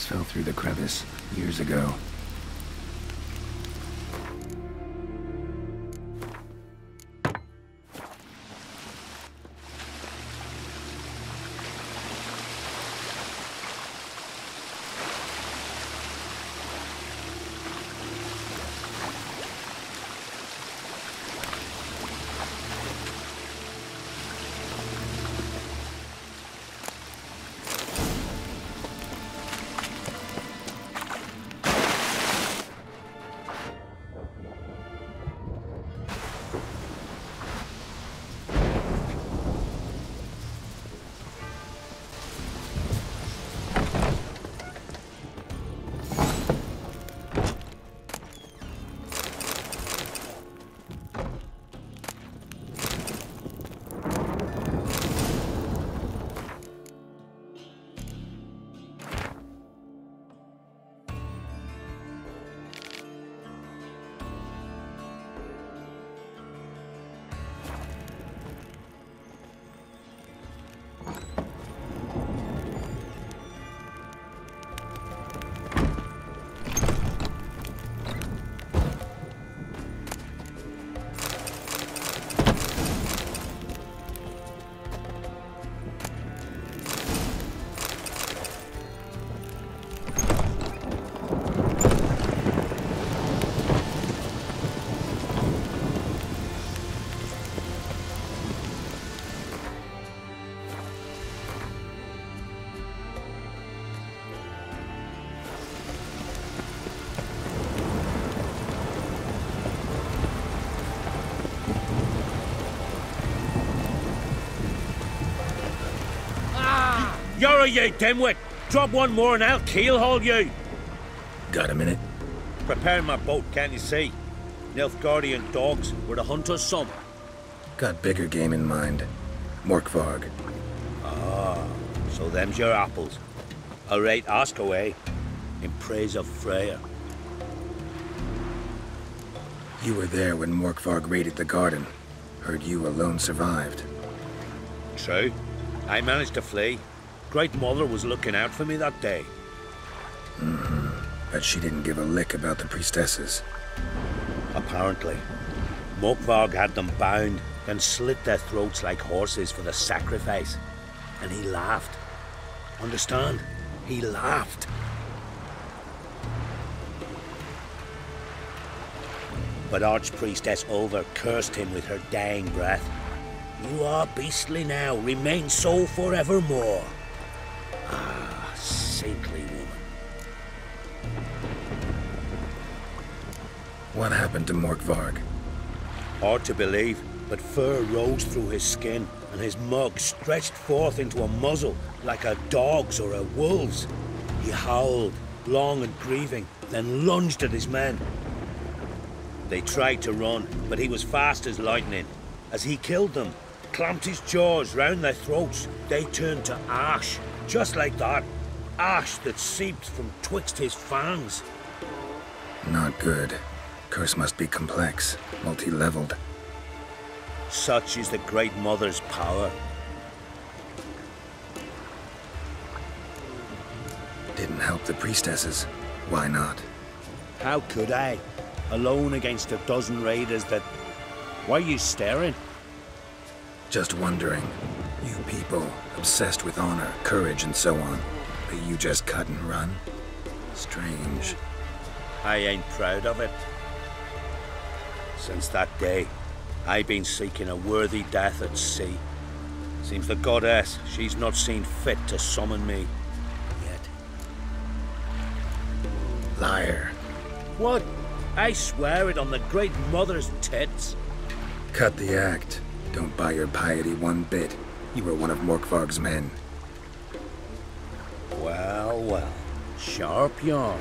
Wolves fell through the crevice years ago. You're you dimwit! Drop one more and I'll keelhaul you! Got a minute? Preparing my boat, can't you see? Nilfgaardian dogs were the hunter's son. Got bigger game in mind. Morkvarg. Ah, so them's your apples. Alright, ask away. In praise of Freya. You were there when Morkvarg raided the garden. Heard you alone survived. True. I managed to flee. Great Mother was looking out for me that day. But she didn't give a lick about the priestesses. Apparently. Morkvarg had them bound, then slit their throats like horses for the sacrifice. And he laughed. Understand? He laughed. But Archpriestess Ulver cursed him with her dying breath. You are beastly now, remain so forevermore. Ah, saintly woman. What happened to Morkvarg? Hard to believe, but fur rose through his skin, and his mug stretched forth into a muzzle like a dog's or a wolf's. He howled, long and grieving, then lunged at his men. They tried to run, but he was fast as lightning. As he killed them, clamped his jaws round their throats, they turned to ash. Just like that. Ash that seeped from twixt his fangs. Not good. Curse must be complex, multi-leveled. Such is the Great Mother's power. Didn't help the priestesses. Why not? How could I? Alone against a dozen raiders that... Why are you staring? Just wondering. You people, obsessed with honor, courage, and so on. But you just cut and run? Strange. I ain't proud of it. Since that day, I've been seeking a worthy death at sea. Seems the goddess, she's not seen fit to summon me. Yet. Liar. What? I swear it on the Great Mother's tits. Cut the act. Don't buy your piety one bit. You were one of Morkvarg's men. Well, well. Sharp yarn.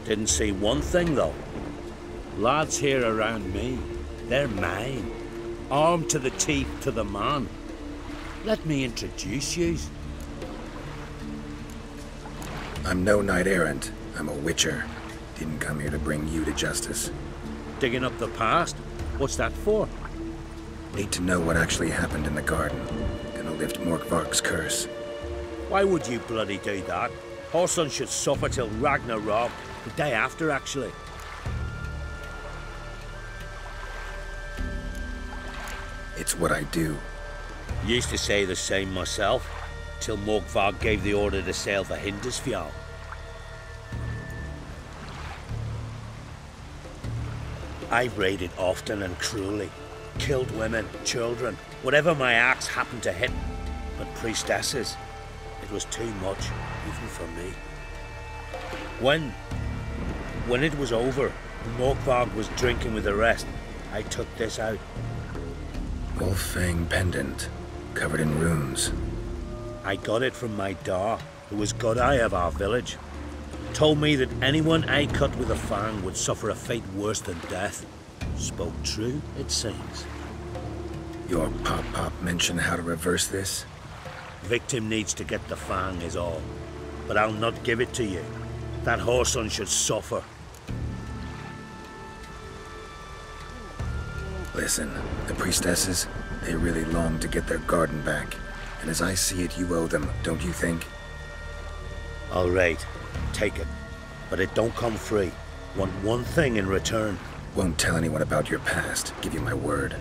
Didn't see one thing, though. Lads here around me, they're mine. Armed to the teeth to the man. Let me introduce yous. I'm no knight-errant. I'm a witcher. Didn't come here to bring you to justice. Digging up the past? What's that for? Need to know what actually happened in the garden. Gonna lift Morkvarg's curse. Why would you bloody do that? Horson should suffer till Ragnarok, the day after, actually. It's what I do. Used to say the same myself, till Morkvarg gave the order to sail for Hindisfjall. I've raided often and cruelly, killed women, children, whatever my axe happened to hit. But priestesses, it was too much, even for me. When it was over, and Morkvarg was drinking with the rest, I took this out. Wolf-fang pendant, covered in runes. I got it from my da, who was Godai of our village. Told me that anyone I cut with a fang would suffer a fate worse than death. Spoke true, it seems. Your pop-pop mention how to reverse this? Victim needs to get the fang is all. But I'll not give it to you. That Horson should suffer. Listen, the priestesses, they really long to get their garden back. And as I see it, you owe them, don't you think? All right, take it. But it don't come free. Want one thing in return. Won't tell anyone about your past, give you my word.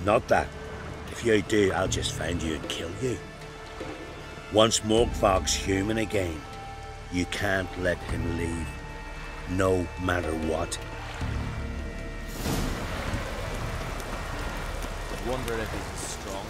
Not that. If you do, I'll just find you and kill you. Once Morkvarg's human again, you can't let him leave. No matter what. I wonder if he's as strong.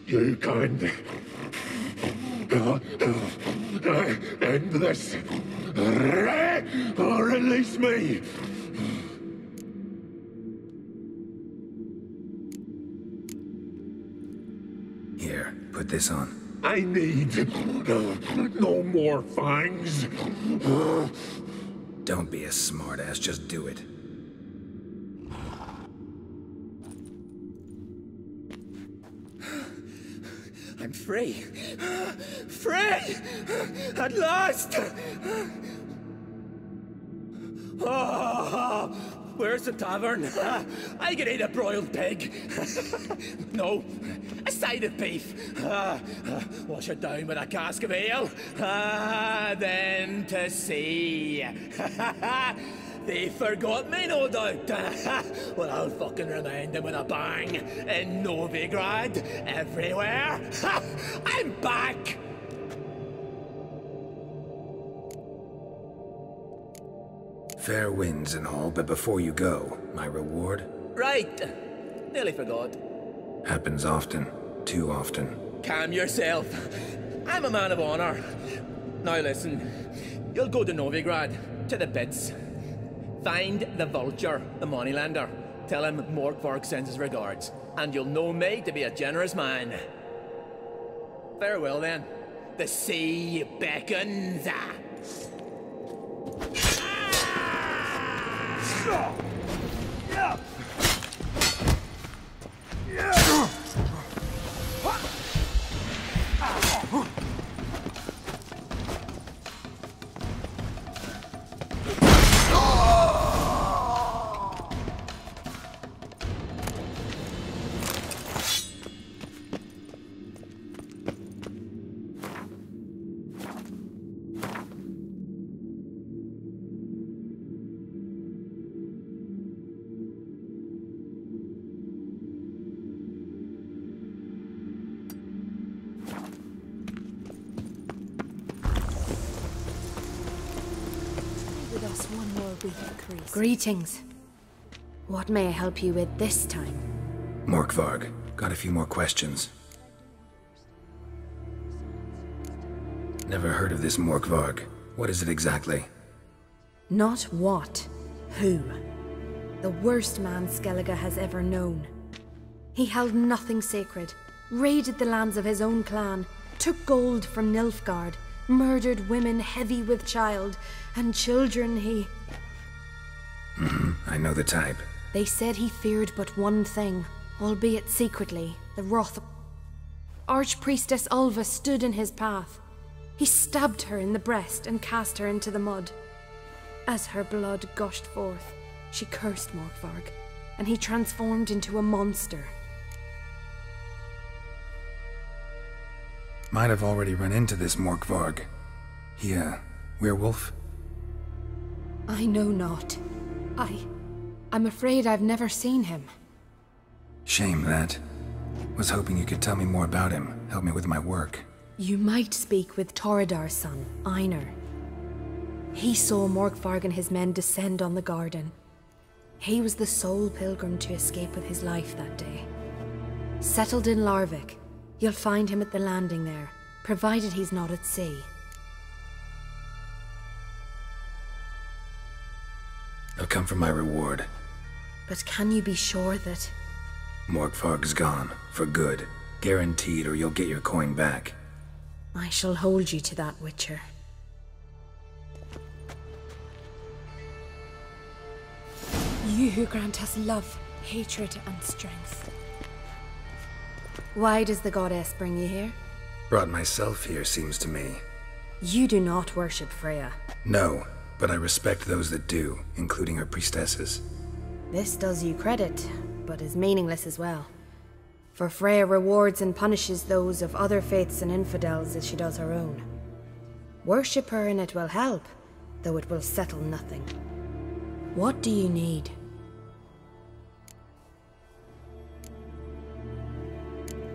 You can't end this. Or release me. Here, put this on. I need no more fangs. Don't be a smartass, just do it. I'm free. Free! At last! Oh, where's the tavern? I can eat a broiled pig. No, a side of beef. Wash it down with a cask of ale. Then to sea. They forgot me, no doubt. Well, I'll fucking remind them with a bang. In Novigrad, everywhere. I'm back! Fair winds and all, but before you go, my reward? Right. Nearly forgot. Happens often. Too often. Calm yourself. I'm a man of honor. Now listen. You'll go to Novigrad, to the pits. Find the vulture, the moneylender. Tell him Morkvarg sends his regards. And you'll know me to be a generous man. Farewell then. The sea beckons. Greetings. What may I help you with this time? Morkvarg, got a few more questions. Never heard of this Morkvarg. What is it exactly? Not what, who. The worst man Skellige has ever known. He held nothing sacred, raided the lands of his own clan, took gold from Nilfgaard, murdered women heavy with child, and children he... I know the type. They said he feared but one thing, albeit secretly, the wrath. Archpriestess Ulva stood in his path. He stabbed her in the breast and cast her into the mud. As her blood gushed forth, she cursed Morkvarg, and he transformed into a monster. Might have already run into this Morkvarg. He, werewolf? I know not. I'm afraid I've never seen him. Shame that. Was hoping you could tell me more about him, help me with my work. You might speak with Torridar's son, Einar. He saw Morkvarg and his men descend on the garden. He was the sole pilgrim to escape with his life that day. Settled in Larvik, you'll find him at the landing there, provided he's not at sea. I'll come for my reward. But can you be sure that... Morkvarg's gone, for good. Guaranteed, or you'll get your coin back. I shall hold you to that, Witcher. You who grant us love, hatred, and strength. Why does the goddess bring you here? Brought myself here, seems to me. You do not worship Freya. No, but I respect those that do, including her priestesses. This does you credit, but is meaningless as well. For Freya rewards and punishes those of other faiths and infidels as she does her own. Worship her and it will help, though it will settle nothing. What do you need?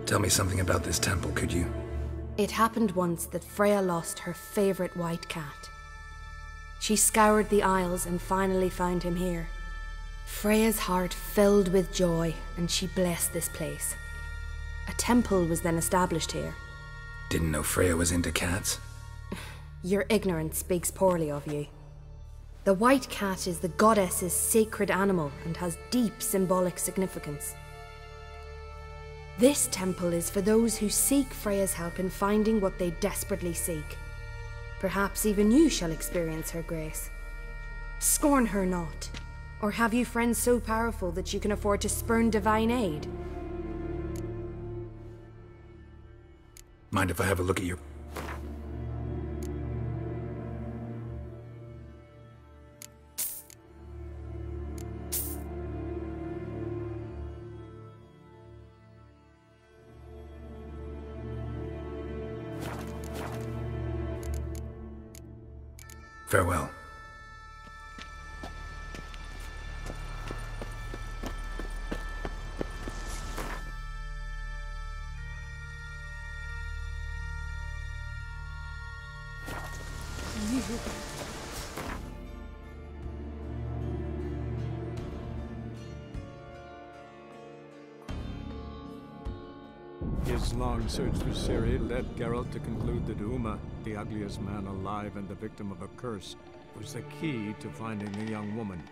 Tell me something about this temple, could you? It happened once that Freya lost her favorite white cat. She scoured the Isles and finally found him here. Freya's heart filled with joy, and she blessed this place. A temple was then established here. Didn't know Freya was into cats? Your ignorance speaks poorly of you. The white cat is the goddess's sacred animal and has deep symbolic significance. This temple is for those who seek Freya's help in finding what they desperately seek. Perhaps even you shall experience her grace. Scorn her not. Or have you friends so powerful that you can afford to spurn divine aid? Mind if I have a look at your... Farewell. His long search for Ciri led Geralt to conclude that Uma, the ugliest man alive and the victim of a curse, was the key to finding the young woman.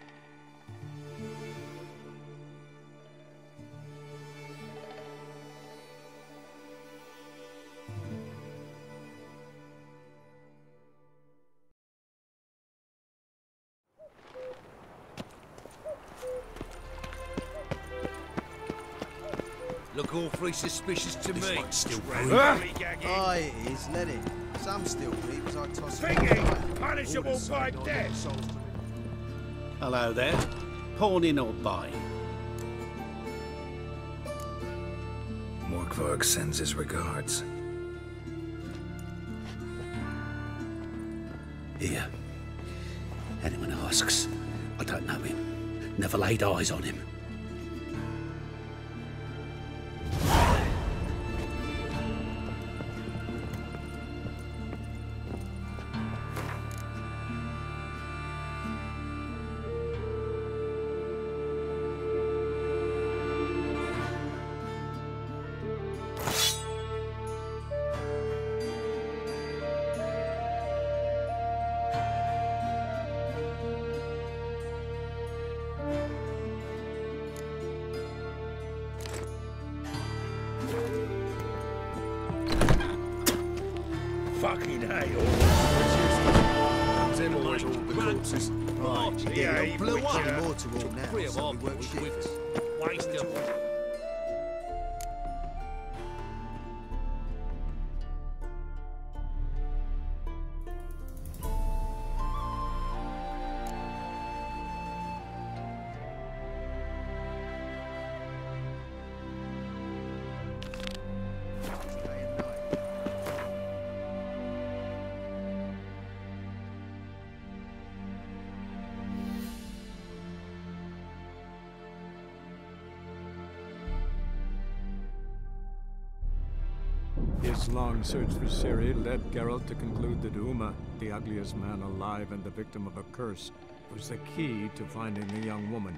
Look awfully suspicious to me. Still Aye, it is. Let it. Some still creep as I toss it. Punishable by death. Hello there. Pawning or buying? Morkvarg sends his regards. Here. Anyone asks, I don't know him. Never laid eyes on him. fucking hell. Then always all the corpses. Right, Yeah, yeah, blew which, up more to all now, so we work shifts. Waste of... His long search for Ciri led Geralt to conclude that Uma, the ugliest man alive and the victim of a curse, was the key to finding the young woman.